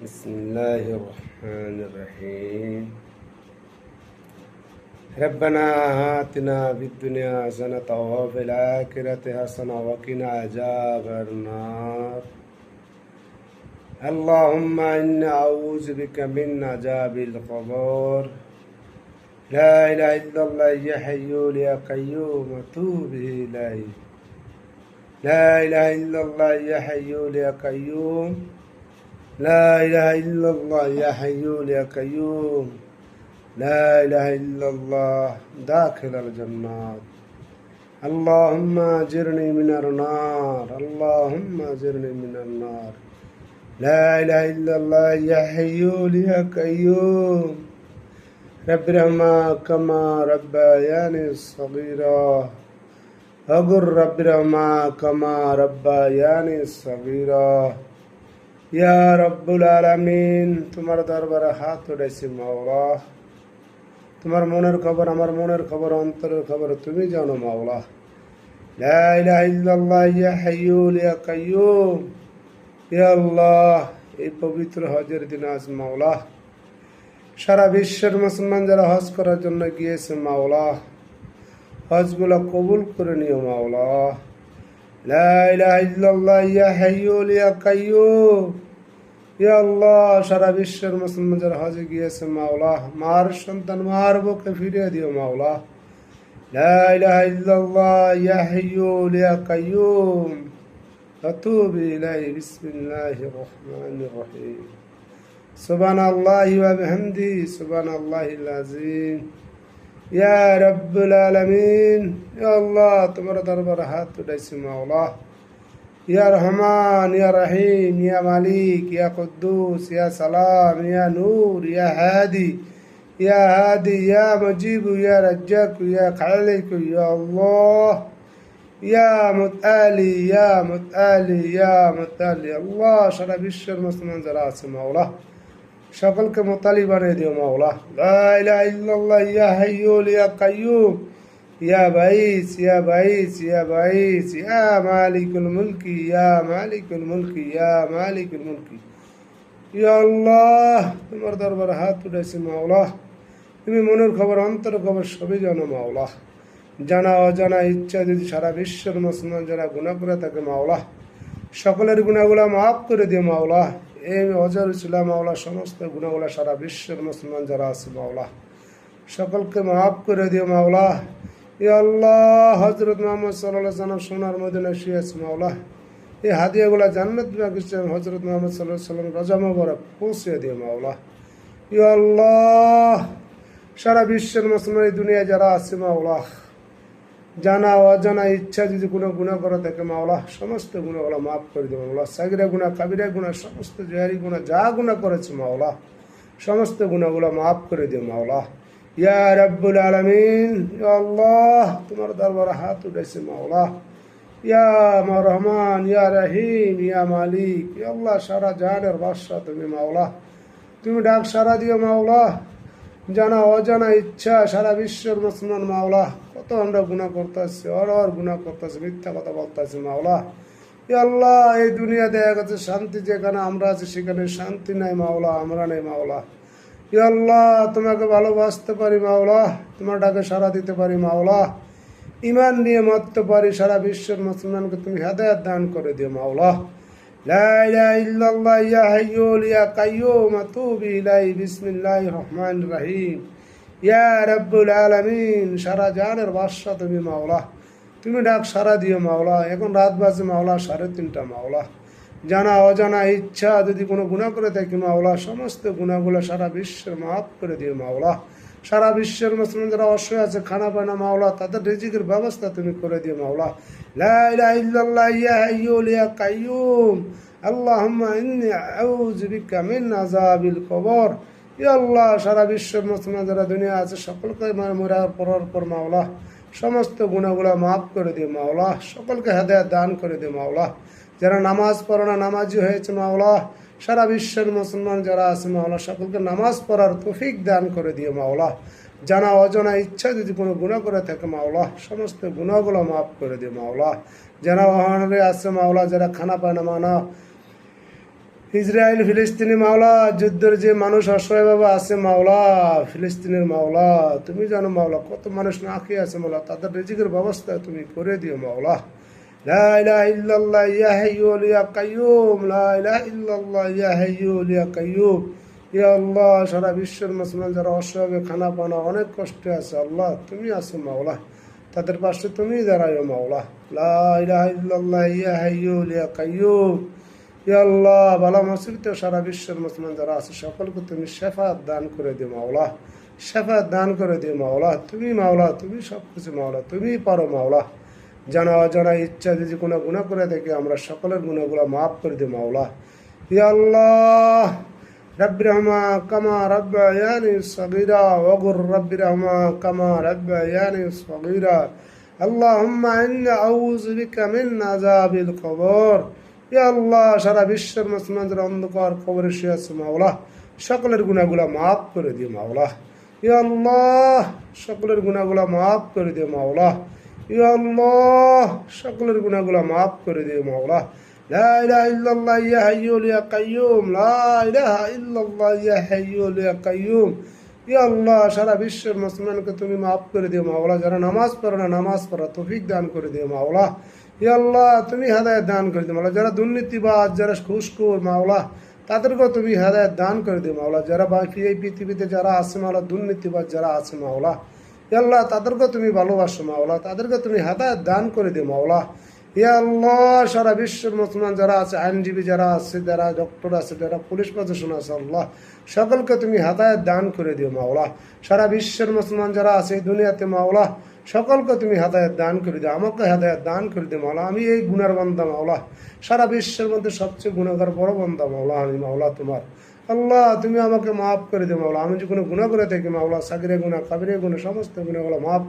بسم الله الرحمن الرحيم ربنا آتنا في الدنيا حسنة وفي الآخرة حسنة وقنا عذاب النار اللهم إني أعوذ بك من عذاب القبر لا إله إلا الله يا حي يا قيوم أتوب إليه لا إله إلا الله يا حي يا قيوم لا إله إلا الله يا حي يا قيوم لا إله إلا الله داخل الجنات اللهم أجرني من النار اللهم أجرني من النار لا إله إلا الله يا حي يا قيوم رب ارحمهما كما ربياني صغيرا أقول رب ارحمهما كما ربياني صغيرا ইয়া রব্বুল আলামিন, তোমার দরবারে হাত উঠেছি মাওলা। তোমার মনের খবর, আমার মনের খবর, অন্তরের খবর তুমি জানো মাওলা। লা ইলাহা ইল্লাল্লাহ ইয়া হাইয়ুল ইয়া কাইয়ুম। ইয়া আল্লাহ, এই পবিত্র হজের দিন আজ মাওলা সারা বিশ্বের মুসলমান যারা হজ করার জন্য গিয়েছে মাওলা, হজগুলো কবুল করে নিও মাওলা। লা ইলাহা ইল্লাল্লাহ ইয়া হাইয়ুল ইয়া কাইয়ুম। ইয়া আল্লাহ, সারা বিশ্বের মুসলমান যারা হজে গিয়েছে মাওলা, মার সন্তান মার বুকে ফিরিয়ে দিও মাওলা। লা ইলাহা ইল্লাল্লাহ ইয়া হাইয়ুল ইয়া কাইয়ুম আতুবু ইলাইহি বিসমিল্লাহির রহমানির রহিম সুবহানাল্লাহি ওয়া বিহামদিহি সুবহানাল্লাহিল আযীম ইয়া রাব্বুল আলামিন। ইয়া আল্লাহ, তোমার দরবারে হাত উঠাইছি মাওলা। ইয়া রহমান ইয়া রহিম ইয়া মালিক ইয়া কুদ্দুস ইয়া সালাম ইয়া নূর ইয়া হাদি ইয়া মুজিব ইয়া রাজ্জাক ইয়া খালিক ইয়া আল্লাহ ইয়া মুতআলি ইয়া মুতআলি ইয়া মুতআলি। আল্লাহ, সারা বিশ্বের মুসলমান যারা আছে মাওলা সকলকে মোতালি বানিয়ে দিও মাওলা। লা ইলাহা ইল্লাল্লাহ ইয়া হাইয়ুল ইয়া কাইয়ুম ইয়া বাইস ইয়া বাইস ইয়া বাইস ইয়া মালিকুল মুলকি ইয়া মালিকুল মুলকি ইয়া মালিকুল মুলকি। ইয়া আল্লাহ, তোমার দরবারে হাত উঠেছি মাওলা। তুমি মনের খবর, অন্তরের খবর সবই জানো মাওলা। জানা অজানা ইচ্ছা যদি সারা বিশ্বের মুসলমান যারা গুনাহ করে থাকে মাওলা, সকলের গুনাহগুলো মাফ করে দিও মাওলা। এই হজর ইসলাম মাওলা সমস্ত গুনাহগুলো সারা বিশ্বের মুসলমান যারা আছে মাওলা সকলকে মাফ করে দিও মাওলা। ইয়া আল্লাহ, হযরত মুহাম্মদ সাল্লাল্লাহু আলাইহি ওয়াসাল্লাম সোনার মদিনায় শুয়েছে মাওলা। এই হাদিয়াগুলো জান্নাত বাগিচা হযরত মুহাম্মদ সাল্লাল্লাহু আলাইহি ওয়াসাল্লাম রজা মুবারক পৌঁছে দিও মাওলা। ইয়া আল্লাহ, সারা বিশ্বের মুসলমান এই দুনিয়া যারা আছে মাওলা, জানা অজানা ইচ্ছা যদি কোনো গুনাহ করে থাকে মাওলা সমস্ত গুনাহগুলো মাফ করে দিও মাওলা। সাগিরা গুনাহ, কাবিরা গুনাহ, সমস্ত জেহারি গুনাহ যা গুনাহ করেছে মাওলা সমস্ত গুনাহগুলো মাফ করে দিও মাওলা। ইয়া রাব্বুল আলামিন, ইয়া আল্লাহ, তোমার দরবারে হাত উঠেছে মাওলা। ইয়া রহমান ইয়া রহিম ইয়া মালিক। ইয়া আল্লাহ, সারা জাহানের বাদশাহ তুমি মাওলা। তুমি ডাক সারা দিও মাওলা। জানা অজানা ইচ্ছা সারা বিশ্বের মুসলমান মাওলা কত আমরা গুনাহ করতেছি, অর গুনাহ করতেছি, মিথ্যা কথা বলতেছি মাওলা। ইয়া আল্লাহ, এই দুনিয়া দেখা গেছে শান্তি যেখানে আমরা আছি সেখানে শান্তি নাই মাওলা, আমরা নেই মাওলা। ইয়া আল্লাহ, তোমাকে ভালোবাসতে পারি মাওলা, তোমার ডাকে সাড়া দিতে পারি মাওলা, ইমান নিয়ে মরতে পারি। সারা বিশ্বের মুসলমানকে তুমি হেদায়েত দান করে দিও মাওলা। লা ইলাহা ইল্লাল্লাহ ইয়া হাইয়ুল ইয়া কাইয়ুম আতুবু ইলাইহি বিসমিল্লাহির রহমানির রহিম ইয়া রাব্বুল আলামিন। সারা জাহানের বাদশা তুমি মাওলা, তুমি ডাক সারা দিও মাওলা। এখন রাত বাজে মাওলা 3:30 মাওলা। জানা অজানা ইচ্ছা যদি কোনো গুনাহ করে থাকি মাওলা সমস্ত গুনাহগুলো সারা বিশ্বের মাফ করে দিও মাওলা। সারা বিশ্বের মুসলমান যারা অসহায় আছে, খানা পায় না মাওলা, তাদের রিজিকের ব্যবস্থা তুমি করে দিও মাওলা। লা ইলাহা ইল্লাল্লাহ ইয়া হাইয়ুল ইয়া কাইয়ুম আল্লাহুম্মা ইন্নী আউযু বিকা মিন আযাবিল কবর। ইয়া আল্লাহ, সারা বিশ্বের মুসলমান যারা দুনিয়া আছে সকলকে মরার পর মাওলা সমস্ত গুনাহগুলো মাফ করে দিও মাওলা। সকলকে হেদায়েত দান করে দিও মাওলা। যারা নামাজ পড়ে না নামাজি হয়েছে মাওলা, সারা বিশ্বের মুসলমান যারা আছে মাওলা সকলকে নামাজ পড়ার তৌফিক দান করে দিও মাওলা। জানা অজানা ইচ্ছা যদি কোনো গুনাহ করে থাকে মাওলা সমস্ত গুনাহগুলো মাফ করে দিও মাওলা। যারা অহরে আছে মাওলা, যারা খানা পায় না মানা ইসরায়েল ফিলিস্তিনি মাওলা, যুদ্ধের যে মানুষ অসহায়ভাবে আছে মাওলা, ফিলিস্তিনের মাওলা, তুমি জানো মাওলা কত মানুষ না খেয়ে আছে মাওলা, তাদের রিজিকের ব্যবস্থা তুমি করে দিও মাওলা। লা ইলাহা ইল্লাল্লাহ ইয়া হাইয়্যু ইয়া কাইয়্যুম, লা ইলাহা ইল্লাল্লাহ ইয়া হাইয়্যু ইয়া কাইয়্যুম। ইয়া আল্লাহ, সারা বিশ্বের মুসলমান যারা অসহায়, খানা পানা অনেক কষ্টে আছে আল্লাহ, তুমি আছো মাওলা, তাদের পাশে তুমি দাঁড়াইও মাওলা। লা ইলাহা ইল্লাল্লাহ ইয়া হাইয়্যু ইয়া কাইয়্যুম। ইয়া আল্লাহ, ভালো মুসিবতে সারা বিশ্বের মুসলমান যারা আছে সকলকে তুমি শেফাত দান করে দিও মাওলা, শেফাত দান করে দিও মাওলা। তুমি মাওলা, তুমি সব কিছু মাওলা, তুমি পারো মাওলা। জানা অজানা ইচ্ছা যদি কোনো গুনাহ করে থাকি আমরা সকলের গুনাহগুলো মাফ করে দিও মাওলা। ইয়া আল্লাহ, রব্বিরহমা কামা রব্বায়ানি সগীরা ওয়াগুর রব্বিরহমা কামা রব্বায়ানি সগীরা। আল্লাহুম্মা ইন্নী আউযু বিকা মিন আযাবিল কবর। ইয়া আল্লাহ, সারা বিশ্বের মুসলমান যারা অন্ধকার কবরে শুয়ে আছে মাওলা, সকলের গুনাহগুলো মাফ করে দিও মাওলা। ইয়া আল্লাহ, সকলের গুনাহগুলো মাফ করে দিও মাওলা। ইয়া আল্লাহ, সকলের গুনাহগুলো মাফ করে দিও মাওলা। লা ইলাহা ইল্লাল্লাহ ইয়া হাইয়্যু ইয়া কাইয়্যুম, লা ইলাহা ইল্লাল্লাহ ইয়া হাইয়্যু ইয়া কাইয়্যুম। ইয়া আল্লাহ, সারা বিশ্বের মুসলমানকে তুমি মাফ করে দিও মাওলা, যারা নামাজ পড়ে না নামাজ পড়া তৌফিক দান করে দিও মাওলা। ইয়া আল্লাহ, তুমি হেদায়েত দান করে দিও মাওলা, যারা দুর্নীতিবাজ, যারা ঘুষখোর মাওলা, তাদেরকেও তুমি হেদায়েত দান করে দিও মাওলা, যারা বাকি এই পৃথিবীতে যারা আছে মাওলা, দুর্নীতিবাজ যারা আছে মাওলা, ইয়া আল্লাহ, তাদেরকে তুমি ভালোবাসো মাওলা, তাদেরকে তুমি হেদায়েত দান করে দিও মাওলা। ইয়া আল্লাহ, সারা বিশ্বের মুসলমান যারা আছে, আইনজীবী যারা আছে, যারা ডক্টর আছে, যারা পুলিশ প্রশাসন আছে আল্লাহ, সকলকে তুমি হেদায়েত দান করে দিও মাওলা। সারা বিশ্বের মুসলমান যারা আছে এই দুনিয়াতে মাওলা, সকলকে তুমি হেদায়েত দান করে দিও, আমাকে হেদায়েত দান করে দিও মাওলা। আমি এই গুনার বান্দা মাওলা, সারা বিশ্বের মধ্যে সবচেয়ে গুনাহগার বড় বান্দা মাওলা আমি মাওলা তোমার। আল্লাহ, তুমি আমাকে মাফ করে দিও মাওলা, আমি যে কোনো গুনাহ করে থাকি মাওলা, সাগিরে গুনাহ কাবিরে গুনাহ সমস্ত গুনাহগুলো মাফ